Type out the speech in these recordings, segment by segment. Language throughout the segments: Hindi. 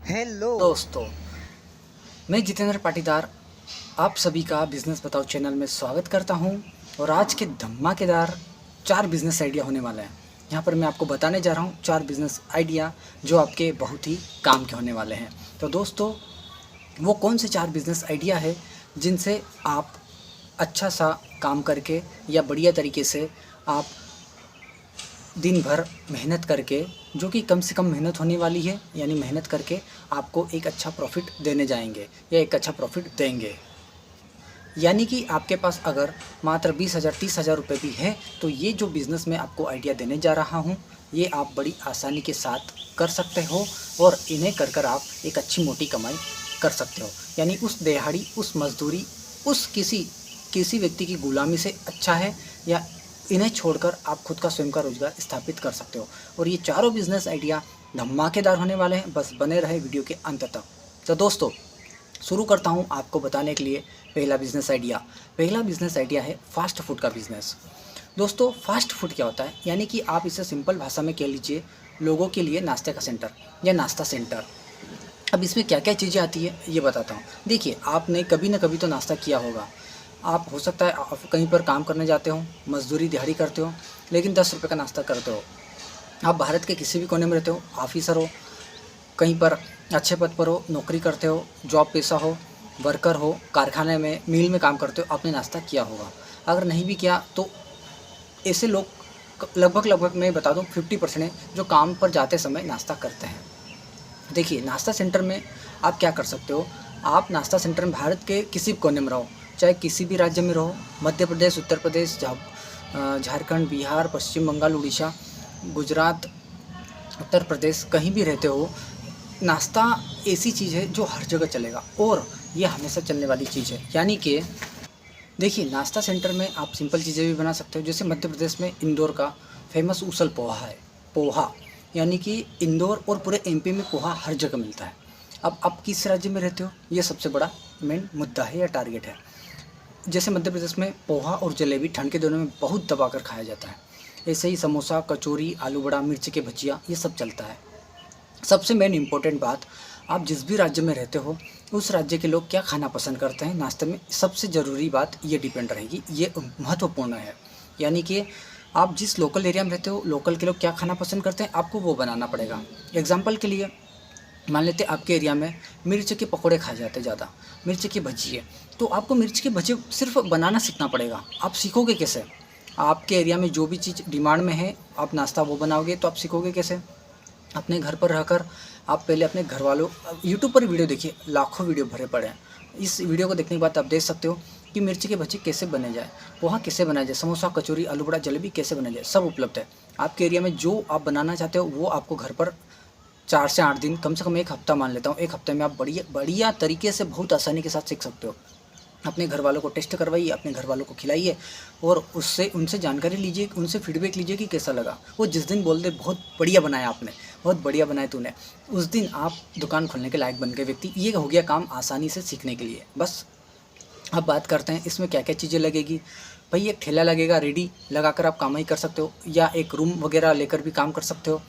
हेलो दोस्तों, मैं जितेंद्र पाटीदार आप सभी का बिज़नेस बताओ चैनल में स्वागत करता हूं। और आज के धमाकेदार 4 बिज़नेस आइडिया होने वाले हैं। यहाँ पर मैं आपको बताने जा रहा हूं 4 बिज़नेस आइडिया जो आपके बहुत ही काम के होने वाले हैं। तो दोस्तों, वो कौन से 4 बिज़नेस आइडिया है जिनसे आप अच्छा सा काम करके या बढ़िया तरीके से आप दिन भर मेहनत करके, जो कि कम से कम मेहनत होने वाली है, यानी मेहनत करके आपको एक अच्छा प्रॉफिट देने जाएंगे या एक अच्छा प्रॉफिट देंगे। यानी कि आपके पास अगर मात्र 20,000 30,000 रुपये भी है तो ये जो बिज़नेस मैं आपको आइडिया देने जा रहा हूँ ये आप बड़ी आसानी के साथ कर सकते हो और इन्हें कर कर आप एक अच्छी मोटी कमाई कर सकते हो। यानी उस दिहाड़ी, उस मजदूरी, उस किसी व्यक्ति की गुलामी से अच्छा है, या इन्हें छोड़कर आप खुद का स्वयं का रोजगार स्थापित कर सकते हो। और ये चारों बिजनेस आइडिया धमाकेदार होने वाले हैं, बस बने रहे वीडियो के अंत तक। तो दोस्तों, शुरू करता हूँ आपको बताने के लिए पहला बिजनेस आइडिया। पहला बिजनेस आइडिया है फास्ट फूड का बिजनेस। दोस्तों, फास्ट फूड क्या होता है? यानी कि आप इसे सिंपल भाषा में कह लीजिए, लोगों के लिए नाश्ते का सेंटर या नाश्ता सेंटर। अब इसमें क्या क्या चीज़ें आती है ये बताता हूँ। देखिए, आपने कभी ना कभी तो नाश्ता किया होगा। आप हो सकता है आप कहीं पर काम करने जाते हो, मजदूरी दिहाड़ी करते हो, लेकिन 10 रुपये का नाश्ता करते हो। आप भारत के किसी भी कोने में रहते हो, ऑफिसर हो, कहीं पर अच्छे पद पर हो, नौकरी करते हो, जॉब पेशा हो, वर्कर हो, कारखाने में, मिल में काम करते हो, आपने नाश्ता किया होगा। अगर नहीं भी किया तो ऐसे लोग लगभग मैं बता दूं 50% है जो काम पर जाते समय नाश्ता करते हैं। देखिए, नाश्ता सेंटर में आप क्या कर सकते हो। आप नाश्ता सेंटर में भारत के किसी भी कोने में रहो, चाहे किसी भी राज्य में रहो, मध्य प्रदेश, उत्तर प्रदेश, झारखंड, बिहार, पश्चिम बंगाल, उड़ीसा, गुजरात, उत्तर प्रदेश, कहीं भी रहते हो, नाश्ता ऐसी चीज़ है जो हर जगह चलेगा और ये हमेशा चलने वाली चीज़ है। यानी कि देखिए, नाश्ता सेंटर में आप सिंपल चीज़ें भी बना सकते हो। जैसे मध्य प्रदेश में इंदौर का फेमस उसल पोहा है। पोहा यानी कि इंदौर और पूरे एमपी में पोहा हर जगह मिलता है। अब आप किस राज्य में रहते हो, ये सबसे बड़ा मेन मुद्दा है या टारगेट है। जैसे मध्य प्रदेश में पोहा और जलेबी ठंड के दिनों में बहुत दबाकर खाया जाता है। ऐसे ही समोसा, कचौरी, आलू बड़ा, मिर्च के भजिया, ये सब चलता है। सबसे मेन इम्पोर्टेंट बात, आप जिस भी राज्य में रहते हो उस राज्य के लोग क्या खाना पसंद करते हैं नाश्ते में, सबसे ज़रूरी बात ये डिपेंड रहेगी, ये महत्वपूर्ण है। यानी कि आप जिस लोकल एरिया में रहते हो, लोकल के लोग क्या खाना पसंद करते हैं, आपको वो बनाना पड़ेगा। एग्जाम्पल के लिए मान लेते हैं आपके एरिया में मिर्च के पकौड़े खाए जाते हैं ज़्यादा, मिर्च के भजिए, तो आपको मिर्च के भजिए सिर्फ बनाना सीखना पड़ेगा। आप सीखोगे कैसे? आपके एरिया में जो भी चीज़ डिमांड में है, आप नाश्ता वो बनाओगे, तो आप सीखोगे कैसे? अपने घर पर रहकर आप पहले अपने घर वालों, यूट्यूब पर वीडियो देखिए, लाखों वीडियो भरे पड़े हैं। इस वीडियो को देखने के बाद आप देख सकते हो कि मिर्ची के भजी कैसे बने जाए, पोहा कैसे बनाया जाए, समोसा, कचौरी, आलू बड़ा, जलेबी कैसे बनाया जाए, सब उपलब्ध है। आपके एरिया में जो आप बनाना चाहते हो वो आपको घर पर 4 से 8 दिन, कम से कम 1 हफ्ता मान लेता हूँ, 1 हफ्ते में आप बढ़िया बढ़िया तरीके से बहुत आसानी के साथ सीख सकते हो। अपने घर वालों को टेस्ट करवाइए, अपने घर वालों को खिलाइए और उनसे जानकारी लीजिए, उनसे फीडबैक लीजिए कि कैसा लगा। वो जिस दिन बोल दे बहुत बढ़िया बनाया आपने, बहुत बढ़िया बनाया तूने, उस दिन आप दुकान खोलने के लायक बन गए व्यक्ति। ये हो गया काम आसानी से सीखने के लिए। बस अब बात करते हैं इसमें क्या क्या चीज़ें लगेगी। भाई, एक ठेला लगेगा, रेडी लगाकर आप काम ही कर सकते हो, या एक रूम वगैरह लेकर भी काम कर सकते हो।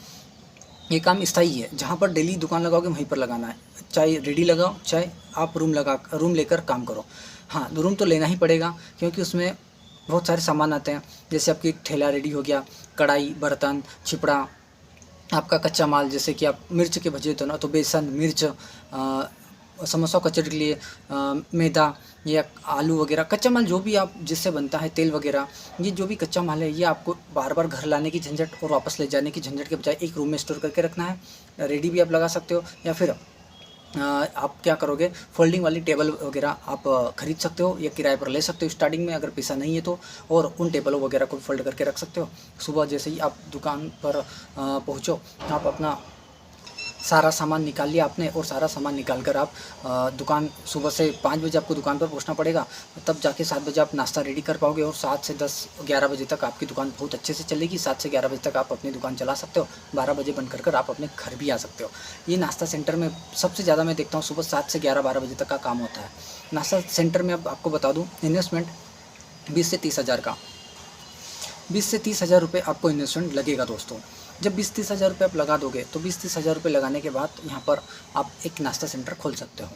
ये काम स्थायी है, जहाँ पर डेली दुकान लगाओगे वहीं पर लगाना है। चाहे रेडी लगाओ, चाहे आप रूम लेकर काम करो। हाँ, रूम तो लेना ही पड़ेगा क्योंकि उसमें बहुत सारे सामान आते हैं। जैसे आपकी ठेला रेडी हो गया, कढ़ाई, बर्तन, छिपड़ा, आपका कच्चा माल, जैसे कि आप मिर्च के भजिए तो ना, तो बेसन, मिर्च, समोसा, कचौड़ी के लिए मैदा या आलू वगैरह, कच्चा माल जो भी आप जिससे बनता है, तेल वगैरह, ये जो भी कच्चा माल है ये आपको बार बार घर लाने की झंझट और वापस ले जाने की झंझट के बजाय एक रूम में स्टोर करके रखना है। रेडी भी आप लगा सकते हो, या फिर आप क्या करोगे, फोल्डिंग वाली टेबल वगैरह आप खरीद सकते हो या किराए पर ले सकते हो स्टार्टिंग में, अगर पैसा नहीं है तो। और उन टेबलों वगैरह को फोल्ड करके रख सकते हो। सुबह जैसे ही आप दुकान पर पहुँचो, आप अपना सारा सामान निकाल लिया आपने, और सारा सामान निकाल कर आप दुकान, सुबह से 5 बजे आपको दुकान पर पहुंचना पड़ेगा, तब जाके 7 बजे आप नाश्ता रेडी कर पाओगे, और 7 से 10 11 बजे तक आपकी दुकान बहुत अच्छे से चलेगी। 7 से 11 बजे तक आप अपनी दुकान चला सकते हो, 12 बजे बंद कर आप अपने घर भी आ सकते हो। ये नाश्ता सेंटर में सबसे ज़्यादा मैं देखता हूँ सुबह 7 से 11-12 बजे तक का काम होता है। नाश्ता सेंटर में अब आपको बता दूँ, इन्वेस्टमेंट 20 से 30 हज़ार का, 20 से 30 हज़ार रुपये आपको इन्वेस्टमेंट लगेगा दोस्तों। जब 20-30 हज़ार रुपये आप लगा दोगे तो 20-30 हज़ार रुपये लगाने के बाद यहाँ पर आप एक नाश्ता सेंटर खोल सकते हो।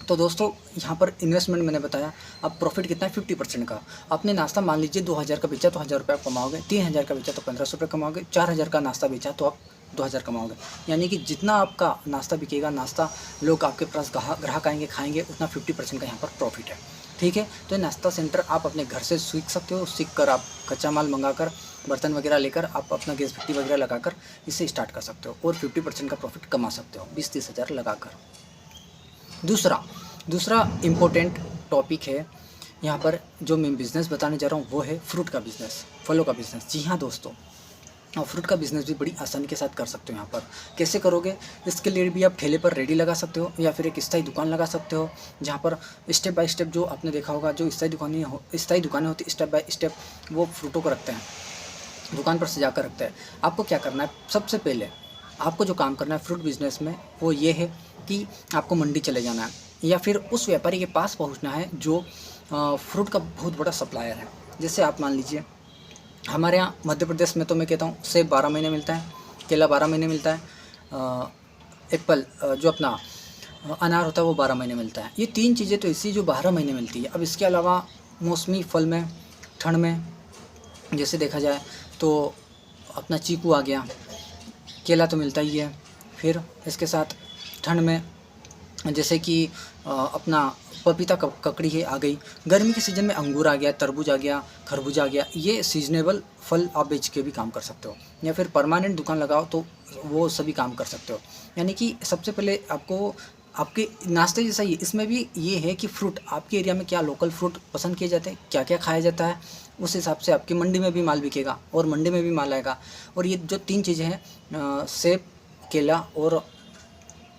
तो दोस्तों यहाँ पर इन्वेस्टमेंट मैंने बताया, अब प्रॉफिट कितना है 50% का। आपने नाश्ता मान लीजिए 2000 का बेचा तो 1000 रुपये आप कमाओगे, 3000 का बेचा तो 1500 रुपये कमाओगे, 4000 का नाश्ता बेचा तो आप 2000 कमाओगे। यानी कि जितना आपका नाश्ता बिकेगा, नाश्ता लोग आपके पास ग्राहक आएंगे खाएंगे, उतना 50% का यहाँ पर प्रॉफिट है। ठीक है, तो ये नाश्ता सेंटर आप अपने घर से सीख सकते हो। सीख कर आप कच्चा माल मंगाकर, बर्तन वगैरह लेकर आप अपना गैस भट्टी वगैरह लगाकर इसे स्टार्ट कर सकते हो और 50% का प्रॉफिट कमा सकते हो 20-30 हज़ार लगाकर। दूसरा इम्पोर्टेंट टॉपिक है यहाँ पर जो मैं बिज़नेस बताने जा रहा हूँ वो है फ्रूट का बिज़नेस, फलों का बिज़नेस। जी हाँ दोस्तों, और फ्रूट का बिज़नेस भी बड़ी आसानी के साथ कर सकते हो। यहाँ पर कैसे करोगे, इसके लिए भी आप ठेले पर रेडी लगा सकते हो या फिर एक स्थायी दुकान लगा सकते हो, जहाँ पर स्टेप बाय स्टेप, जो आपने देखा होगा जो स्थायी दुकानें होती, स्टेप बाय स्टेप वो फ्रूटों को रखते हैं, दुकान पर सजा कर रखते हैं। आपको क्या करना है, सबसे पहले आपको जो काम करना है फ्रूट बिज़नेस में वो ये है कि आपको मंडी चले जाना है या फिर उस व्यापारी के पास पहुंचना है जो फ्रूट का बहुत बड़ा सप्लायर है। जैसे आप मान लीजिए हमारे यहाँ मध्य प्रदेश में तो मैं कहता हूँ सेब 12 महीने मिलता है, केला 12 महीने मिलता है, एप्पल जो अपना अनार होता है वो 12 महीने मिलता है। ये 3 चीज़ें तो ऐसी जो 12 महीने मिलती है। अब इसके अलावा मौसमी फल में ठंड में जैसे देखा जाए तो अपना चीकू आ गया, केला तो मिलता ही है। फिर इसके साथ ठंड में जैसे कि अपना पपीता ककड़ी है आ गई। गर्मी के सीज़न में अंगूर आ गया, तरबूज आ गया, खरबूजा आ गया। ये सीजनेबल फल आप बेच के भी काम कर सकते हो या फिर परमानेंट दुकान लगाओ तो वो सभी काम कर सकते हो। यानी कि सबसे पहले आपको आपके नाश्ते जैसा ही इसमें भी ये है कि फ्रूट आपके एरिया में क्या लोकल फ्रूट पसंद किए जाते हैं, क्या क्या खाया जाता है, उस हिसाब से आपकी मंडी में भी माल बिकेगा और मंडी में भी माल आएगा। और ये जो 3 चीज़ें हैं सेब, केला और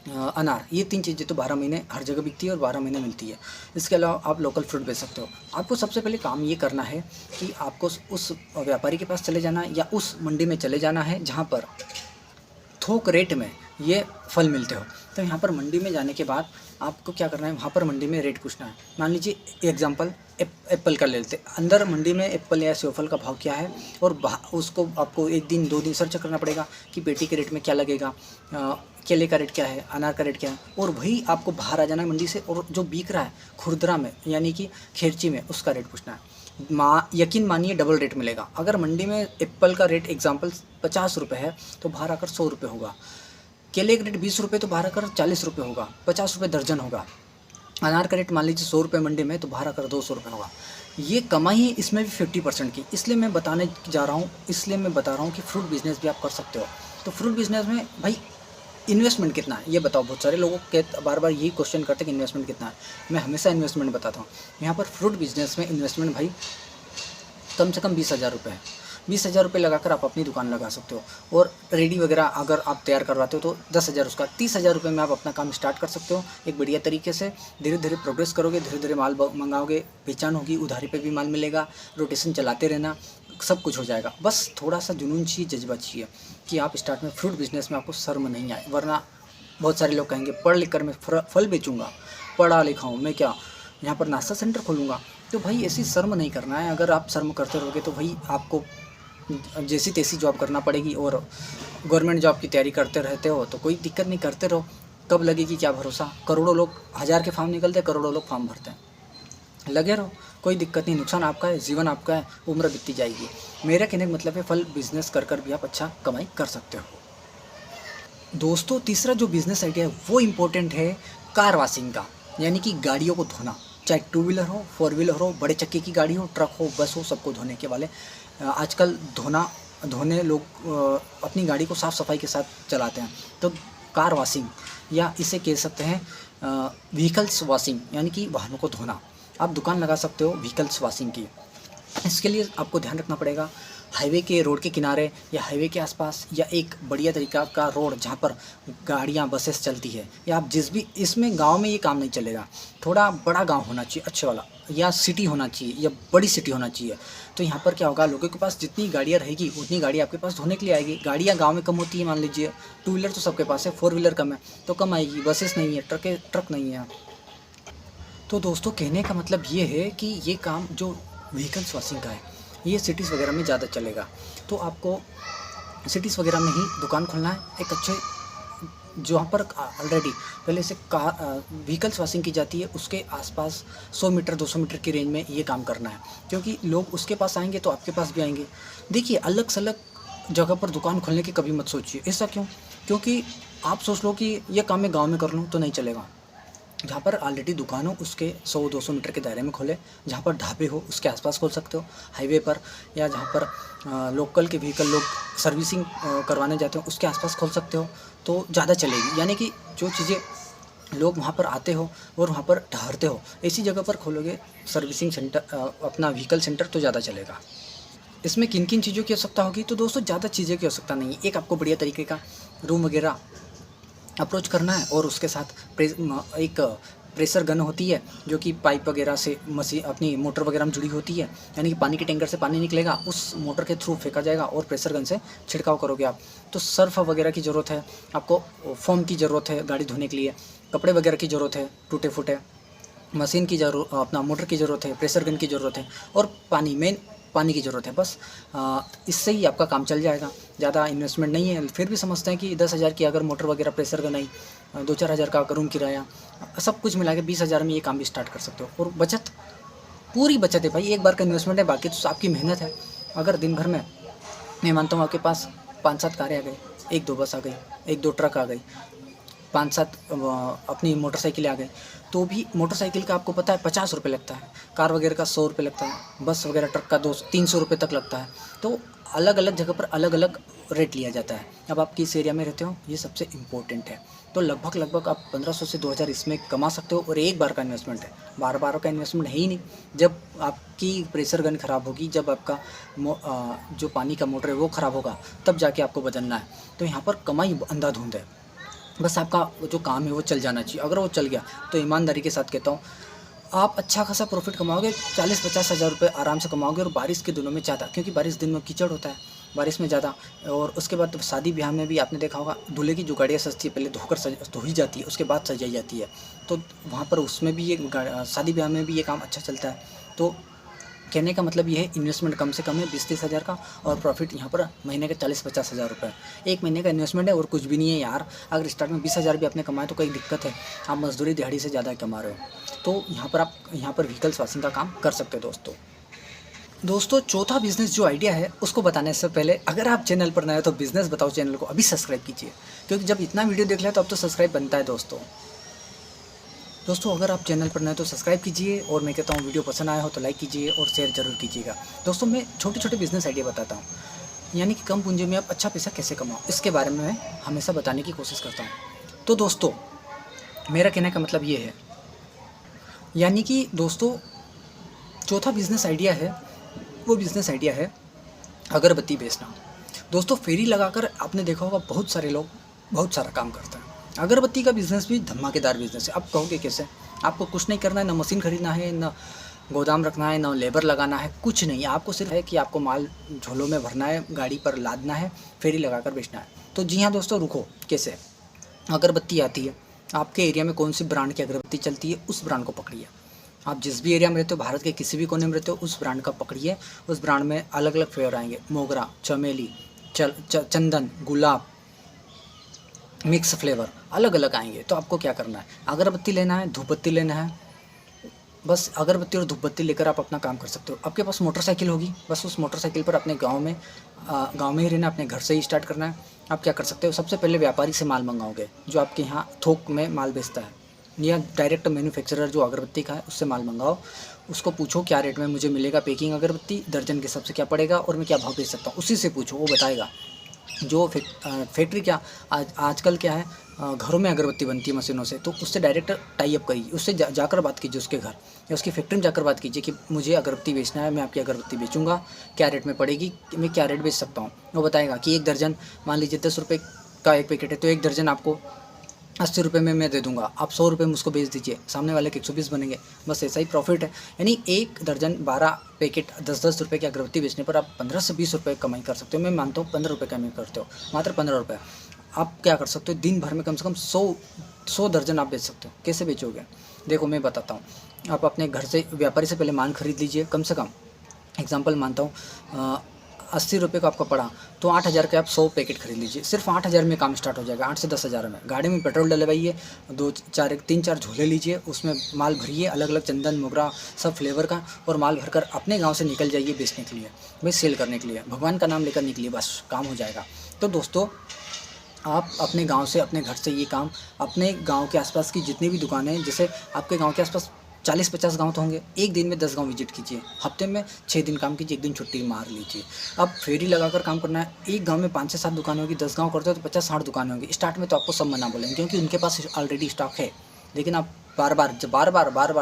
अनार, ये 3 चीज़ें तो 12 महीने हर जगह बिकती है और 12 महीने मिलती है। इसके अलावा आप लोकल फ्रूट बेच सकते हो। आपको सबसे पहले काम ये करना है कि आपको उस व्यापारी के पास चले जाना है या उस मंडी में चले जाना है जहाँ पर थोक रेट में ये फल मिलते हो। तो यहाँ पर मंडी में जाने के बाद आपको क्या करना है, वहाँ पर मंडी में रेट पूछना है। मान लीजिए एग्जांपल एप्पल का ले लेते, अंदर मंडी में एप्पल या सेवफल का भाव क्या है और उसको आपको 1 दिन 2 दिन सर्च करना पड़ेगा कि पेटी के रेट में क्या लगेगा, केले का रेट क्या है, अनार का रेट क्या है, और वही आपको बाहर आ जाना है मंडी से और जो बिक रहा है खुरदरा में यानी कि खेरची में उसका रेट पूछना है। यकीन मानिए डबल रेट मिलेगा। अगर मंडी में एप्पल का रेट एग्जांपल 50 रुपये है तो बाहर आकर 100 रुपये होगा। केले का रेट 20 रुपये तो बाहर आकर 40 रुपये होगा, 50 रुपये दर्जन होगा। अनार का रेट मान लीजिए 100 रुपये मंडी में तो बाहर आकर 200 रुपये होगा। ये कमाई है इसमें भी 50% की। इसलिए मैं बता रहा हूँ कि फ्रूट बिज़नेस भी आप कर सकते हो। तो फ्रूट बिज़नेस में भाई इन्वेस्टमेंट कितना है ये बताओ। बहुत सारे लोगों के बार बार यही क्वेश्चन करते हैं कि इन्वेस्टमेंट कितना है। मैं हमेशा इन्वेस्टमेंट बताता हूँ। यहाँ पर फ्रूट बिज़नेस में इन्वेस्टमेंट भाई कम से कम 20,000 रुपये है। 20,000 रुपये लगाकर आप अपनी दुकान लगा सकते हो और रेडी वगैरह अगर आप तैयार करवाते हो तो 10,000 उसका 30,000 रुपये में आप अपना काम स्टार्ट कर सकते हो। एक बढ़िया तरीके से धीरे धीरे प्रोग्रेस करोगे, धीरे धीरे माल मंगाओगे, पहचान होगी, उधारी पे भी माल मिलेगा, रोटेशन चलाते रहना, सब कुछ हो जाएगा। बस थोड़ा सा जुनून चाहिए, जज्बा चाहिए कि आप स्टार्ट में फ्रूट बिज़नेस में आपको शर्म नहीं आए। वरना बहुत सारे लोग कहेंगे पढ़ लिख कर मैं फल बेचूँगा, पढ़ा लिखा हूँ मैं क्या यहाँ पर नाश्ता सेंटर खोलूँगा। तो भाई ऐसी शर्म नहीं करना है। अगर आप शर्म करते रहोगे तो भाई आपको जैसी तैसी जॉब करना पड़ेगी और गवर्नमेंट जॉब की तैयारी करते रहते हो तो कोई दिक्कत नहीं, करते रहो। कब लगेगी क्या भरोसा। करोड़ों लोग, 1000 के फॉर्म निकलते हैं, करोड़ों लोग फॉर्म भरते हैं। लगे रहो, कोई दिक्कत नहीं। नुकसान आपका है, जीवन आपका है, उम्र बीतती जाएगी। मेरा कहने का मतलब है फल बिजनेस कर भी आप अच्छा कमाई कर सकते हो। दोस्तों तीसरा जो बिज़नेस आइडिया है वो इम्पोर्टेंट है कार वॉशिंग का, यानी कि गाड़ियों को धोना। चाहे 2 व्हीलर हो, 4 व्हीलर हो, बड़े चक्के की गाड़ी हो, ट्रक हो, बस हो, सबको धोने के वाले आजकल धोने लोग अपनी गाड़ी को साफ़ सफाई के साथ चलाते हैं। तो कार वॉशिंग या इसे कह सकते हैं व्हीकल्स वॉशिंग, यानी कि वाहनों को धोना। आप दुकान लगा सकते हो व्हीकल्स वॉशिंग की। इसके लिए आपको ध्यान रखना पड़ेगा हाईवे के रोड के किनारे या हाईवे के आसपास या एक बढ़िया तरीका का रोड जहाँ पर गाड़ियाँ बसेस चलती है, या आप जिस भी इसमें गांव में ये काम नहीं चलेगा। थोड़ा बड़ा गांव होना चाहिए अच्छे वाला, या सिटी होना चाहिए या बड़ी सिटी होना चाहिए। तो यहाँ पर क्या होगा, लोगों के पास जितनी गाड़ियाँ रहेगी उतनी गाड़ी आपके पास धोने के लिए आएगी। गाड़ियाँ गाँव में कम होती है, मान लीजिए 2 व्हीलर तो सबके पास है, 4 व्हीलर कम है तो कम आएगी। बसेस नहीं है, ट्रक नहीं है। तो दोस्तों कहने का मतलब ये है कि ये काम जो व्हीकल्स वॉशिंग का है ये सिटीज़ वगैरह में ज़्यादा चलेगा। तो आपको सिटीज़ वगैरह में ही दुकान खोलना है, एक अच्छे जहाँ पर ऑलरेडी पहले से कार व्हीकल्स वॉशिंग की जाती है उसके आसपास 100 मीटर 200 मीटर की रेंज में ये काम करना है, क्योंकि लोग उसके पास आएंगे तो आपके पास भी आएंगे। देखिए, अलग से अलग जगह पर दुकान खोलने की कभी मत सोचिए। ऐसा क्यों? क्योंकि आप सोच लो कि ये काम मैं गाँव में कर लूँ तो नहीं चलेगा। जहाँ पर ऑलरेडी दुकान हो उसके 100-200 मीटर के दायरे में खोले। जहाँ पर ढाबे हो उसके आसपास खोल सकते हो, हाईवे पर, या जहाँ पर लोकल के व्हीकल लोग सर्विसिंग करवाने जाते हो उसके आसपास खोल सकते हो, तो ज़्यादा चलेगी। यानी कि जो चीज़ें लोग वहाँ पर आते हो और वहाँ पर ठहरते हो, ऐसी जगह पर खोलोगे सर्विसिंग सेंटर, अपना व्हीकल सेंटर, तो ज़्यादा चलेगा। इसमें किन किन चीज़ों की आवश्यकता होगी? तो दोस्तों ज़्यादा चीज़ों की आवश्यकता नहीं है। एक आपको बढ़िया तरीके का रूम वगैरह अप्रोच करना है, और उसके साथ एक प्रेशर गन होती है जो कि पाइप वगैरह से मशीन अपनी मोटर वगैरह में जुड़ी होती है। यानी कि पानी के टैंकर से पानी निकलेगा, उस मोटर के थ्रू फेंका जाएगा और प्रेशर गन से छिड़काव करोगे आप। तो सर्फ वगैरह की ज़रूरत है आपको, फोम की ज़रूरत है गाड़ी धोने के लिए, कपड़े वगैरह की ज़रूरत है टूटे फूटे, मशीन की ज़रूरत, अपना मोटर की ज़रूरत है, प्रेशर गन की ज़रूरत है, और पानी की ज़रूरत है। बस इससे ही आपका काम चल जाएगा। ज़्यादा इन्वेस्टमेंट नहीं है। फिर भी समझते हैं कि 10,000 की अगर मोटर वगैरह, प्रेशर गन आई, 2-4 हज़ार का रूम किराया, सब कुछ मिला के 20,000 में ये काम भी स्टार्ट कर सकते हो। और बचत, पूरी बचत है भाई। एक बार का इन्वेस्टमेंट है, बाकी तो आपकी मेहनत है। अगर दिन भर में, मैं मानता हूँ आपके पास 5-7 कारें आ गई, 1-2 बस आ गई, 1-2 ट्रक आ गई, 5-7 अपनी मोटरसाइकिलें आ गई, तो भी मोटरसाइकिल का आपको पता है 50 रुपये लगता है, कार वगैरह का 100 रुपये लगता है, बस वगैरह ट्रक का 200-300 रुपये तक लगता है। तो अलग अलग जगह पर अलग अलग रेट लिया जाता है। अब आप किस एरिया में रहते हो, ये सबसे इम्पोर्टेंट है। तो लगभग आप 1500 से 2000 इसमें कमा सकते हो, और एक बार का इन्वेस्टमेंट है। बार बार का इन्वेस्टमेंट है ही नहीं। जब आपकी प्रेशर गन ख़राब होगी, जब आपका जो पानी का मोटर है वो ख़राब होगा, तब जाके आपको बदलना है। तो यहाँ पर कमाई अंधाधुंध है। बस आपका जो काम है वो चल जाना चाहिए। अगर वो चल गया तो ईमानदारी के साथ कहता हूँ, आप अच्छा खासा प्रॉफिट कमाओगे, 40-50 हज़ार रुपये आराम से कमाओगे। और बारिश के दिनों में ज़्यादा, क्योंकि बारिश दिन में कीचड़ होता है, बारिश में ज़्यादा। और उसके बाद तो शादी ब्याह में भी आपने देखा होगा, दूल्हे की जो गाड़ियाँ सजती है पहले धोकर धोई जाती है, उसके बाद सजाई जाती है। तो वहाँ पर उसमें भी ये शादी ब्याह में भी ये काम अच्छा चलता है। तो कहने का मतलब ये है, इन्वेस्टमेंट कम से कम है 20-30 हज़ार का, और प्रॉफिट यहाँ पर महीने के 40-50 हज़ार रुपये। एक महीने का इन्वेस्टमेंट है और कुछ भी नहीं है यार। अगर स्टार्ट में 20 हज़ार भी आपने कमाए तो कोई दिक्कत है, आप मजदूरी दिहाड़ी से ज़्यादा कमा रहे हो। तो आप यहाँ पर व्हीकल्स वॉशिंग का काम कर सकते हो दोस्तों। चौथा बिजनेस जो आइडिया है उसको बताने से पहले, अगर आप चैनल पर नए हो तो बिजनेस बताओ चैनल को अभी सब्सक्राइब कीजिए, क्योंकि जब इतना वीडियो देख लिया तो अब तो सब्सक्राइब बनता है दोस्तों। अगर आप चैनल पर नए तो सब्सक्राइब कीजिए, और मैं कहता हूँ वीडियो पसंद आया हो तो लाइक कीजिए और शेयर जरूर कीजिएगा। दोस्तों, मैं छोटे छोटे बिजनेस आइडिया बताता हूँ, यानी कि कम पूंजी में आप अच्छा पैसा कैसे कमाओ, इसके बारे में मैं हमेशा बताने की कोशिश करता हूँ। तो दोस्तों, मेरा कहने का मतलब ये है, यानी कि दोस्तों, चौथा बिजनेस आइडिया है, वो बिजनेस आइडिया है अगरबत्ती बेचना। दोस्तों, फेरी लगाकर आपने देखा होगा बहुत सारे लोग बहुत सारा काम करते हैं। अगरबत्ती का बिज़नेस भी धमाकेदार बिज़नेस है। आप कहोगे कैसे? आपको कुछ नहीं करना है, ना मशीन खरीदना है, ना गोदाम रखना है, ना लेबर लगाना है, कुछ नहीं है। आपको सिर्फ है कि आपको माल झोलों में भरना है, गाड़ी पर लादना है, फेरी लगाकर बेचना है। तो जी हाँ दोस्तों, रुको, कैसे? अगरबत्ती आती है, आपके एरिया में कौन सी ब्रांड की अगरबत्ती चलती है, उस ब्रांड को पकड़िए। आप जिस भी एरिया में रहते हो, भारत के किसी भी कोने में रहते हो, उस ब्रांड का पकड़िए। उस ब्रांड में अलग अलग फ्लेवर आएंगे, मोगरा, चमेली, चंदन, गुलाब, मिक्स फ्लेवर अलग अलग आएंगे। तो आपको क्या करना है, अगरबत्ती लेना है, धूपबत्ती लेना है, बस अगरबत्ती और धूपबत्ती लेकर आप अपना काम कर सकते हो। आपके पास मोटरसाइकिल होगी, बस उस मोटरसाइकिल पर अपने गांव में ही रहना, अपने घर से ही स्टार्ट करना है। आप क्या कर सकते हो, सबसे पहले व्यापारी से माल मंगाओगे जो आपके यहाँ थोक में माल बेचता है, या डायरेक्ट मैन्युफैक्चरर जो अगरबत्ती का है उससे माल मंगाओ। उसको पूछो क्या रेट में मुझे मिलेगा पैकिंग अगरबत्ती, दर्जन के हिसाब से क्या पड़ेगा और मैं क्या भाव बेच सकता हूँ, उसी से पूछो, वो बताएगा। जो फैक्ट्री क्या आजकल क्या है, घरों में अगरबत्ती बनती है मशीनों से, तो उससे डायरेक्ट टाई अप करिए, उससे जाकर बात कीजिए, उसके घर या उसकी फैक्ट्री में जाकर बात कीजिए कि मुझे अगरबत्ती बेचना है, मैं आपकी अगरबत्ती बेचूंगा, क्या रेट में पड़ेगी, मैं क्या रेट बेच सकता हूँ। वो बताएगा कि एक दर्जन, मान लीजिए 10 रुपये का एक पैकेट है, तो एक दर्जन आपको 80 रुपये में मैं दे दूंगा, आप 100 रुपये में उसको बेच दीजिए, सामने वाले के 120 बनेंगे, बस ऐसा ही प्रॉफिट है। यानी एक दर्जन 12 पैकेट 10-10 रुपये की अगरबत्ती बेचने पर आप 15 से 20 रुपये कमाई कर सकते हो। मैं मानता हूँ 15 रुपये कमाई करते हो, मात्र 15 रुपये। आप क्या कर सकते हो, दिन भर में कम से कम 100 दर्जन आप बेच सकते हो। कैसे बेचोगे, देखो मैं बताता हूँ। आप अपने घर से, व्यापारी से पहले माल खरीद लीजिए, कम से कम एग्जाम्पल मानता हूँ ₹80 का आपका पड़ा तो 8,000 के आप 100 पैकेट खरीद लीजिए। सिर्फ 8,000 में काम स्टार्ट हो जाएगा, 8 से 10,000 में। गाड़ी में पेट्रोल डलवाइए, 3-4 झोले लीजिए, उसमें माल भरिए अलग अलग चंदन मोगरा सब फ्लेवर का, और माल भरकर अपने गाँव से निकल जाइए बेचने के लिए, भाई सेल करने के लिए। भगवान का नाम लेकर निकलिए, बस काम हो जाएगा। तो दोस्तों, आप अपने गांव से, अपने घर से ये काम अपने गांव के आसपास की जितनी भी दुकानें हैं, जैसे आपके गांव के आसपास 40-50 गांव तो होंगे, एक दिन में 10 गांव विजिट कीजिए। हफ्ते में 6 दिन काम कीजिए, एक दिन छुट्टी मार लीजिए। अब फेरी लगाकर काम करना है। एक गांव में 5 से 7 दुकानें होगी, 10 गांव करते हो तो 50-60 दुकानें होंगी। स्टार्ट में तो आपको सब मना बोलेंगे क्योंकि उनके पास ऑलरेडी स्टॉक है, लेकिन आप बार बार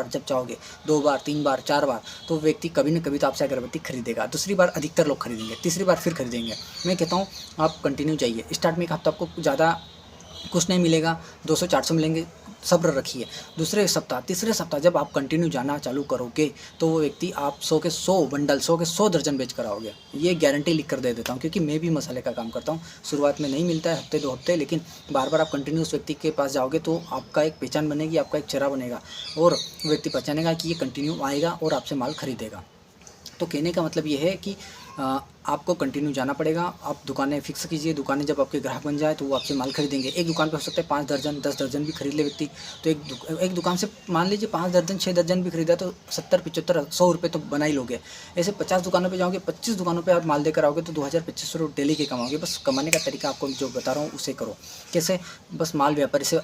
जब चाहोगे 2 बार 3 बार 4 बार, तो व्यक्ति कभी न कभी तो आपसे अगरबत्ती खरीदेगा। दूसरी बार अधिकतर लोग खरीदेंगे, तीसरी बार फिर खरीदेंगे। मैं कहता हूँ आप कंटिन्यू जाइए। स्टार्ट में एक हफ्ता आपको ज़्यादा कुछ नहीं मिलेगा, 200-400 मिलेंगे, सब्र रखिए। दूसरे सप्ताह, तीसरे सप्ताह जब आप कंटिन्यू जाना चालू करोगे तो वो व्यक्ति आप 100 के 100 बंडल, 100 के 100 दर्जन बेच कर आओगे। ये गारंटी लिख कर दे देता हूँ, क्योंकि मैं भी मसाले का काम करता हूँ। शुरुआत में नहीं मिलता है, हफ्ते 2 हफ्ते, लेकिन बार बार आप कंटिन्यू उस व्यक्ति के पास जाओगे तो आपका एक पहचान बनेगी, आपका एक चेहरा बनेगा, और व्यक्ति पहचानेगा कि ये कंटिन्यू आएगा और आपसे माल खरीदेगा। तो कहने का मतलब ये है कि आपको कंटिन्यू जाना पड़ेगा। आप दुकानें फिक्स कीजिए, दुकानें जब आपके ग्राहक बन जाए तो वो आपसे माल खरीदेंगे। एक दुकान पे हो सकता है 5 दर्जन 10 दर्जन भी खरीद ले व्यक्ति, तो एक दुकान से मान लीजिए 5 दर्जन 6 दर्जन भी खरीदा तो 70-75-100 तो बना ही लोगे। ऐसे 50 दुकानों पे जाओगे, 25 दुकानों पे आप माल देकर आओगे तो 2000-2500 रुपये डेली के कमाओगे। बस कमाने का तरीका आपको जो बता रहा हूँ उसे करो। कैसे? बस माल व्यापारी से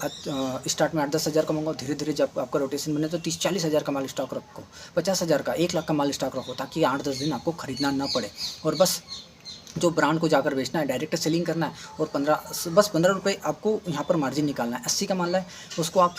स्टार्ट में 8-10 हज़ार कमाऊंगा, धीरे धीरे जब आपका रोटेशन बने तो 30-40 हज़ार का माल स्टॉक रखो, 50 हज़ार का, 1 लाख का माल स्टॉक रखो, ताकि 8-10 दिन आपको खरीदना ना पड़े। और बस जो ब्रांड को जाकर बेचना है, डायरेक्ट सेलिंग करना है, और 15 रुपये आपको यहाँ पर मार्जिन निकालना है। 80 का माल है, उसको आप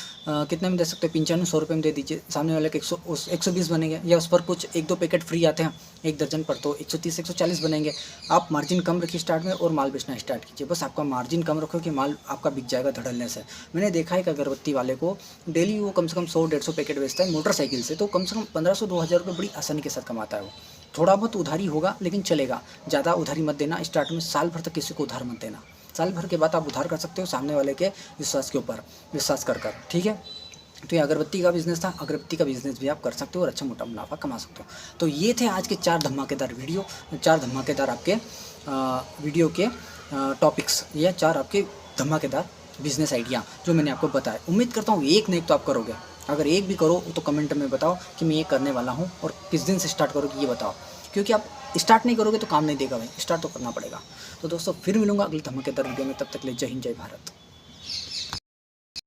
कितने में दे सकते हो? 95-100 रुपये में दे दीजिए। सामने वाले के 120 बनेंगे, या उस पर कुछ 1-2 पैकेट फ्री आते हैं 1 दर्जन पर, तो 130-140 बनेंगे। आप मार्जिन कम रखिए स्टार्ट में और माल बेचना स्टार्ट कीजिए। बस आपका मार्जिन कम रखो कि माल आपका बिक जाएगा धड़ल्ले से। मैंने देखा है एक अगरबत्ती वाले को डेली वो कम से कम 100-150 पैकेट बेचता है मोटरसाइकिल से, तो कम से कम 1500-2000 रुपये बड़ी आसानी के साथ कमाता है वो। थोड़ा बहुत उधारी होगा लेकिन चलेगा, ज़्यादा उधारी मत देना स्टार्ट में। साल भर तक किसी को उधार मत देना, साल भर के बाद आप उधार कर सकते हो सामने वाले के विश्वास के ऊपर, विश्वास कर कर, ठीक है। तो ये अगरबत्ती का बिज़नेस था, अगरबत्ती का बिज़नेस भी आप कर सकते हो और अच्छा मोटा मुनाफा कमा सकते हो। तो ये थे आज के 4 धमाकेदार वीडियो, 4 धमाकेदार आपके वीडियो के टॉपिक्स, या 4 आपके धमाकेदार बिज़नेस आइडिया जो मैंने आपको बताया। उम्मीद करता हूँ एक नहीं तो आप करोगे। अगर एक भी करो तो कमेंट में बताओ कि मैं ये करने वाला हूँ, और किस दिन से स्टार्ट करोगे ये बताओ, क्योंकि आप स्टार्ट नहीं करोगे तो काम नहीं देगा भाई, स्टार्ट तो करना पड़ेगा। तो दोस्तों फिर मिलूंगा अगली धमाकेदार वीडियो में, तब तक ले जय हिंद जय भारत।